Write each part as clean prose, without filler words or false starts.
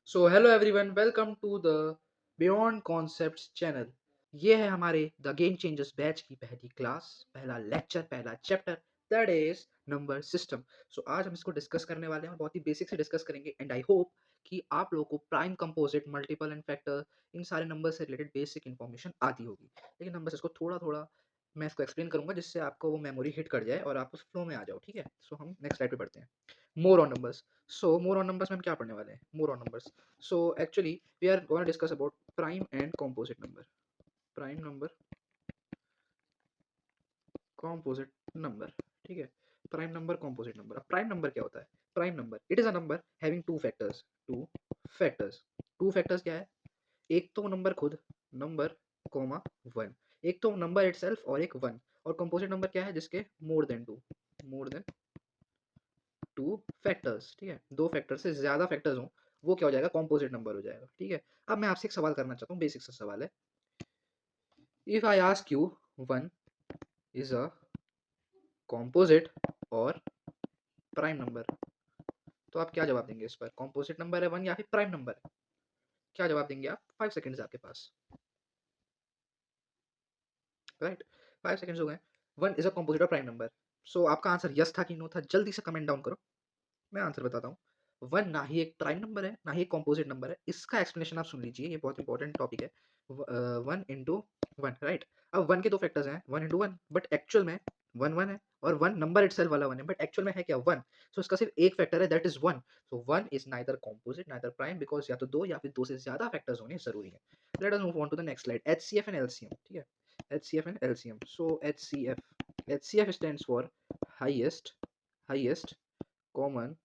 So hello everyone, welcome to the Beyond Concepts channel. ये है हमारे द गेम चेंजर्स बैच की पहली क्लास, पहला लेक्चर, पहला chapter, that is number system. So आज हम इसको डिस्कस करने वाले हैं और बहुत ही बेसिक से डिस्कस करेंगे एंड आई होप कि आप लोगों को prime, composite, multiple and factor इन सारे नंबर से रिलेटेड बेसिक इन्फॉर्मेशन आती होगी। लेकिन हम बस इसको थोड़ा थोड़ा मैं इसको एक्सप्लेन करूंगा जिससे आपको वो मेमोरी हिट कर जाए और आप उस फ्लो में आ जाओ। ठीक है, सो हम नेक्स्ट स्लाइड पे बढ़ते हैं। More on numbers. So more on numbers में हम क्या पढ़ने वाले हैं? More on numbers. So actually we are going to discuss about prime and composite number. Prime number, composite number. ठीक है, प्राइम नंबर, composite number. अब प्राइम नंबर क्या होता है? Prime number it is a number having two factors. Two factors क्या है? एक तो नंबर खुद, नंबर कॉमा वन। एक तो नंबर इटसेल्फ और एक वन। और कंपोजिट नंबर क्या है? जिसके more than two, more than two factors. ठीक है, दो फैक्टर से ज्यादा फैक्टर्स हो वो क्या हो जाएगा? कंपोजिट नंबर हो जाएगा। ठीक है, अब मैं आपसे एक सवाल करना चाहता हूँ, बेसिक सा सवाल है। If I ask you one is a composite और प्राइम नंबर, तो आप क्या जवाब देंगे इस पर? कॉम्पोजिट नंबर है वन या फिर प्राइम नंबर है? क्या जवाब देंगे आप? 5 सेकंड्स आपके पास, राइट? 5 सेकंड्स हो गए। वन इज अ कॉम्पोजिट और प्राइम नंबर। सो आपका आंसर यस था कि नो था? जल्दी से कमेंट डाउन करो, मैं आंसर बताता हूँ। वन ना ही एक प्राइम नंबर है ना ही एक कॉम्पोजिट नंबर है। इसका एक्सप्लेनेशन आप सुन लीजिए, ये बहुत इंपॉर्टेंट टॉपिक है। One into one, right? अब वन के दो फैक्टर्स हैं, one into one, but actual में वन वन है और वन नंबर इटसेल्फ वाला वन है, बट एक्चुअल में है क्या? वन। सो इसका सिर्फ एक फैक्टर है, that is one. So one is neither composite neither prime, because या तो दो या फिर दो से ज्यादा फैक्टर्स होने जरूरी है। Let us move on to the next slide. HCF and LCM. ठीक है, HCF and LCM. So HCF stands for highest highest common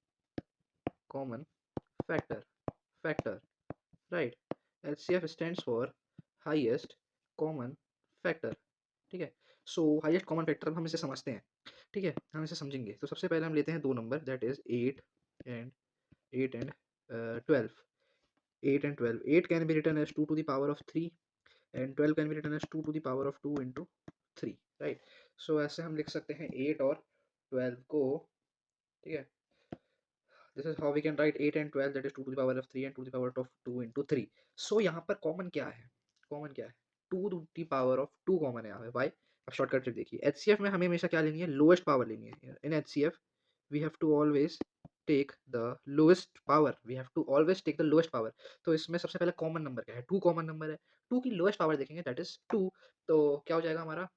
common factor factor, right? HCF stands for highest common factor। ठीक है, सो highest common factor हम इसे समझते हैं। ठीक है, हम इसे समझेंगे तो सबसे पहले हम लेते हैं दो number, that is and 8 and 12। 8 and 12, 8 can be written as 2 to the power of 3 and 12 can be written as 2 to the power of 2 into 3, right? सो ऐसे हम लिख सकते हैं 8 और 12 को। ठीक है, this is how we can write 8 and 12, that is 2 to the power of 3 and 2 to the power of 2 into 3। so यहाँ पर कॉमन क्या है? कॉमन क्या है? 2 to the power of 2 common है यहाँ पे। भाई अब शॉर्टकट ट्रिक देखिए, एचसीएफ में हमें हमेशा क्या लेनी है? लोएस्ट पावर लेनी है। In HCF we have to always take the lowest power, we have to always take the lowest power. तो इसमें सबसे पहले कॉमन नंबर क्या है? 2 कॉमन नंबर है। 2 की लोएस्ट पावर देखेंगे, दैट इज 2। तो क्या हो जाएगा हमारा?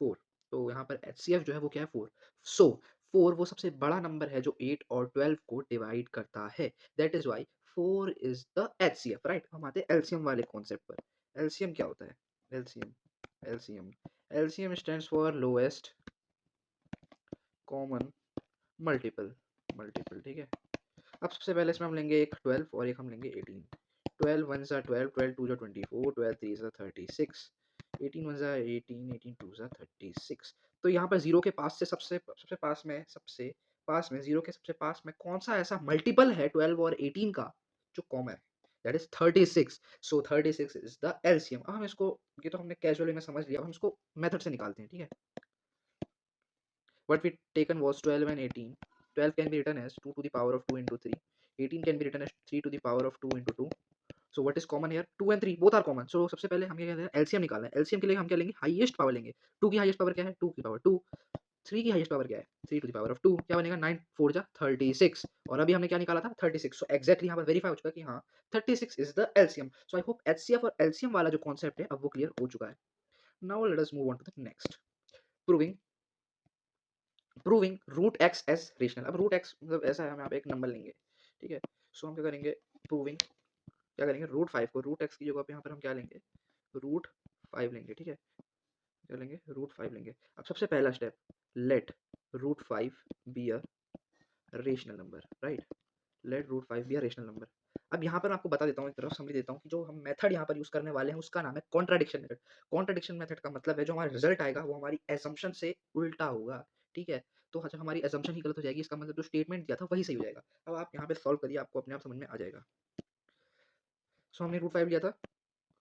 4। तो यहाँ पर एचसीएफ जो है वो क्या है? 4। सो 4 वो सबसे बड़ा नंबर है जो 8 और 12 को डिवाइड करता है, that is why 4 is the HCF, right? हम आते हैं एलसीएम वाले कॉन्सेप्ट पर। एलसीएम क्या होता है? LCM LCM LCM stands for lowest common multiple multiple. ठीक है, अब सबसे पहले इसमें हम लेंगे एक 12 और एक हम लेंगे 18। 12 वन सा 12, 12 टू जा 24, 12 थ्री सा 36, 18 वन सा 18, 18 टू सा 36। तो यहाँ पर जीरो के पास से सबसे सबसे पास में जीरो के सबसे पास में कौन सा ऐसा मल्टीपल है 12 और 18 का जो कॉमन है? That is 36। So 36 is the LCM. अब हम इसको, ये तो हमने कैजुअली में समझ लिया, अब हम इसको मेथड से निकालते हैं। ठीक है, what we taken was 12 and 18। 12 can be written as 2 to the power of 2 into 3। 18 can be written as 3 to the power of 2 into 2। So what is common here? 2 and 3 both are common। So सबसे पहले हम क्या कहते हैं? LCM निकालना है। LCM के लिए हम क्या लेंगे? हाईएस्ट पावर लेंगे। 2 की हाईएस्ट पावर क्या है? 2 की पावर 2। 3 की हाईएस्ट पावर क्या है? 3 टू द पावर ऑफ 2। क्या बनेगा? 9 4 जा 36। और अभी हमने क्या निकाला था? 36। सो एग्जैक्टली यहाँ पर वेरीफाई हो चुका है कि हाँ 36 is the LCM. So I hope HCF और एलसीएम वाला जो कॉन्सेप्ट है अब वो क्लियर हो चुका है। Now let us move on to the next. Proving proving root X as rational. अब रूट एक्स मतलब ऐसा है, हम यहाँ पे एक नंबर लेंगे। ठीक है, सो हम क्या करेंगे? प्रूविंग क्या करेंगे? रूट 5 को रूट एक्स की जगह पे यहाँ पर हम क्या लेंगे? रूट 5 लेंगे। ठीक है, क्या लेंगे? रूट 5 लेंगे। अब सबसे पहला step, let root 5 be a rational number, right? Let root 5 be a rational number. अब यहाँ पर मैं आपको बता देता हूँ, एक तरफ समझ देता हूँ कि जो हम मेथड यहाँ पर यूज करने वाले हैं उसका नाम है कॉन्ट्राडिक्शन मेथड। कॉन्ट्राडिक्शन मेथड का मतलब है जो हमारा रिजल्ट आएगा वो हमारी एजम्पशन से उल्टा होगा। ठीक है, तो अच्छा हमारी एजम्पशन ही गलत हो जाएगी, इसका मतलब जो स्टेटमेंट दिया था वही सही हो जाएगा। अब आप यहाँ पे सॉल्व करिए, आपको अपने आप समझ में आ जाएगा। सो हमने रूट 5 लिया था,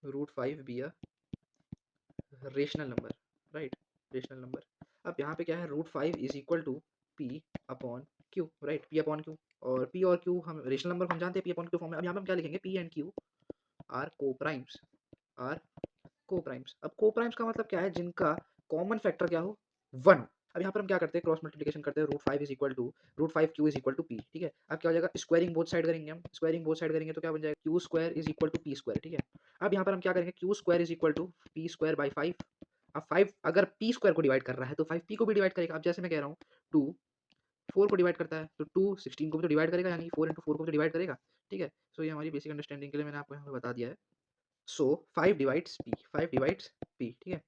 root 5 be a rational number, right? Rational number. अब यहाँ पे क्या है? Root 5 is equal to P upon Q, right? P upon Q. और पी और क्यू हम रेशनल नंबर हम जानते हैं पी अपॉन क्यू फॉर्म में। अब यहाँ पे हम क्या लिखेंगे, p and q are co-primes, are co-primes. अब को-प्राइम्स का मतलब क्या है, जिनका कॉमन फैक्टर क्या हो, 1 हो। अब यहाँ पर हम क्या करते हैं, क्रॉस मल्टीप्लिकेशन करते हैं, root 5 is equal to root 5 Q is equal to P, ठीक है। अब क्या हो जाएगा, स्क्वायरिंग बोथ साइड करेंगे हम, स्क्वायरिंग बोथ साइड करेंगे तो क्या बन जाएगा, Q square is equal to P square, ठीक है। अब यहाँ पर हम क्या करेंगे, Q square is equal to P square by 5। अब 5 अगर पी स्क्वायर को डिवाइड कर रहा है तो 5 पी को भी डिवाइड करेगा। अब जैसे मैं कह रहा हूँ 2 4 को डिवाइड करता है तो 2 16 को भी तो डिवाइड करेगा, यानी 4 इंटू 4 को भी तो डिवाइड करेगा, ठीक है। सो ये हमारी बेसिक अंडरस्टैंडिंग के लिए मैंने आपको यहाँ पे बता दिया है। सो 5 डिवाइड्स पी, 5 डिवाइड्स पी, ठीक है।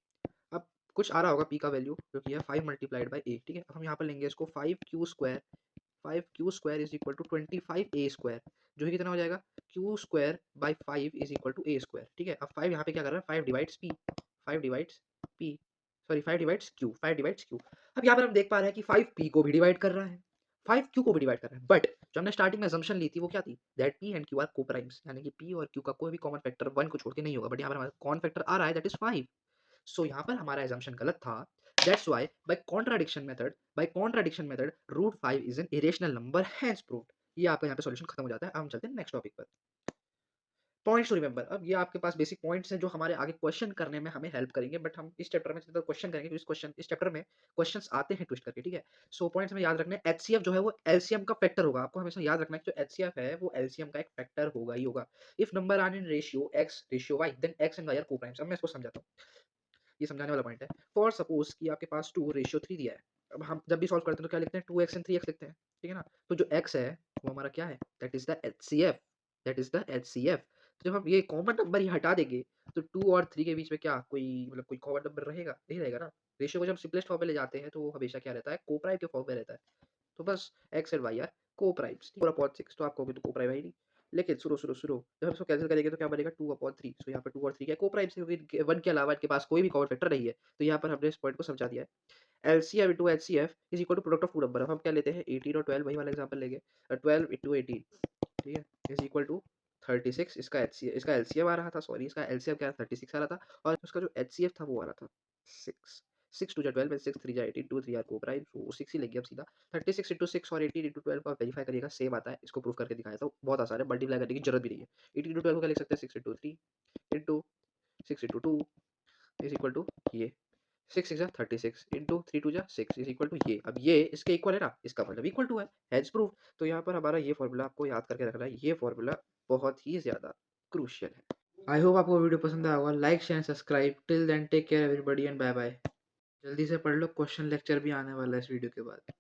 अब कुछ आ रहा होगा पी का वैल्यू जो कि है 5 मल्टीप्लाइड बाई ए, ठीक है। अब हम यहाँ पर लेंगे इसको 5 Q square is equal to 25 A square, जो कि कितना हो जाएगा, Q square by 5 is equal to A square, ठीक है। अब 5 यहाँ पे क्या कर रहा है, 5 divides P, 5 divides P, sorry 5 divides Q, 5 divides Q. अब यहाँ पर हम देख पा रहे हैं कि 5 पी को भी डिवाइड कर रहा है, 5 क्यू को भी डिवाइड कर रहा है, बट जो हमने स्टार्टिंग में असम्पशन ली थी वो क्या थी, that p and q are co-primes, यानी कि पी और क्यू का कोई भी कॉमन फैक्टर 1 को छोड़ के नहीं होगा, बट यहाँ पर हमारा कॉमन फैक्टर आ रहा है दैट इज 5। सो यहाँ पर हमारा assumption गलत था। That's why by contradiction method root 5 is an irrational number, hence proved। ये आपका यहाँ पे सॉल्यूशन खत्म हो जाता है। अब हम चलते हैं नेक्स्ट टॉपिक पर। Points to remember. अब ये आपके पास बेसिक पॉइंट्स हैं जो हमारे आगे क्वेश्चन करने में हमें हेल्प करेंगे, बट हम इस चैप्टर में सिर्फ क्वेश्चन करेंगे क्योंकि इस चैप्टर में क्वेश्चंस आते हैं ट्विस्ट करके, ठीक है। सो पॉइंट्स में याद रखना है, एचसीएफ जो है वो एलसीएम का फैक्टर होगा। आपको हमेशा याद रखना है कि जो एचसीएफ है वो एलसीएम का एक फैक्टर होगा ही होगा। If number are in ratio x ratio y then x and y are co-primes. अब मैं इसको समझाता हूँ, ये समझाने वाला पॉइंट है। फॉर सपोज कि आपके पास 2 रेशियो 3 दिया है। अब हम जब भी सॉल्व करते हैं तो क्या लिखते हैं, 2x एंड 3x लिखते हैं, ठीक है ना। तो जो x है वो हमारा क्या है, that is the HCF, that is the HCF. तो जब हम ये कॉमन नंबर ही हटा देंगे तो 2 और 3 के बीच में क्या कोई मतलब कोई कॉमन नंबर रहेगा, नहीं रहेगा ना। रेशियो को जब सिंपलेस्ट फॉर्म में ले जाते हैं तो वो हमेशा क्या रहता है, कोप्राइम के फॉर्म में रहता है। तो बस x एंड y आर को-प्राइम्स, 4/6 तो आपको अभी तो को-प्राइम है ही नहीं। लेकिन सुनो, जब हम इसको कैंसिल करेंगे तो क्या बनेगा, 2/3। सो यहाँ पे 2 और 3 क्या है, को-प्राइम्स है, क्योंकि 1 के अलावा इनके पास कोई भी कॉमन फैक्टर नहीं है। तो यहाँ पर हमने इस पॉइंट को समझा दिया है। LCM into HCF is equal to product of two number. अब हम क्या लेते हैं, 18 और 12, वही वाला एग्जांपल लेंगे। 12 इंटू 18, ठीक है, इज इक्वल टू 36। इसका एलसीएम आ रहा था, सॉरी इसका एलसीएम क्या 36 आ रहा था, और उसका जो एचसीएफ था वो आ रहा था 6। 6 2 जा 12 6 3 जा 18, 2 3 आर को प्राइम, सो 6 ही लेंगे अब सीधा। 36 इंटू 6 और 18 इंटू 12 को आप वेरीफाई करिएगा, सेम आता है। इसको प्रूफ करके दिखाया था, बहुत आसान है, मल्टीप्लाई करने की जरूरत भी नहीं है। 18 इंटू 12 को क्या लिख सकते हैं, 6 into 3 into 6 into 2 is equal to ये 6 6 जा 36 इंटू 3 2 जा 6 इज इक्वल टू ये। अब ये इसके इक्वल है ना, इसका मतलब इक्वल टू है, हैज प्रूफ। तो यहाँ पर हमारा ये फॉर्मूला आपको याद करके रखना है, ये फॉर्मूला बहुत ही ज्यादा क्रूशियल है। आई होप आपको वीडियो पसंद आया होगा। Like share subscribe. Till then take care everybody and bye bye. जल्दी से पढ़ लो, क्वेश्चन लेक्चर भी आने वाला है इस वीडियो के बाद।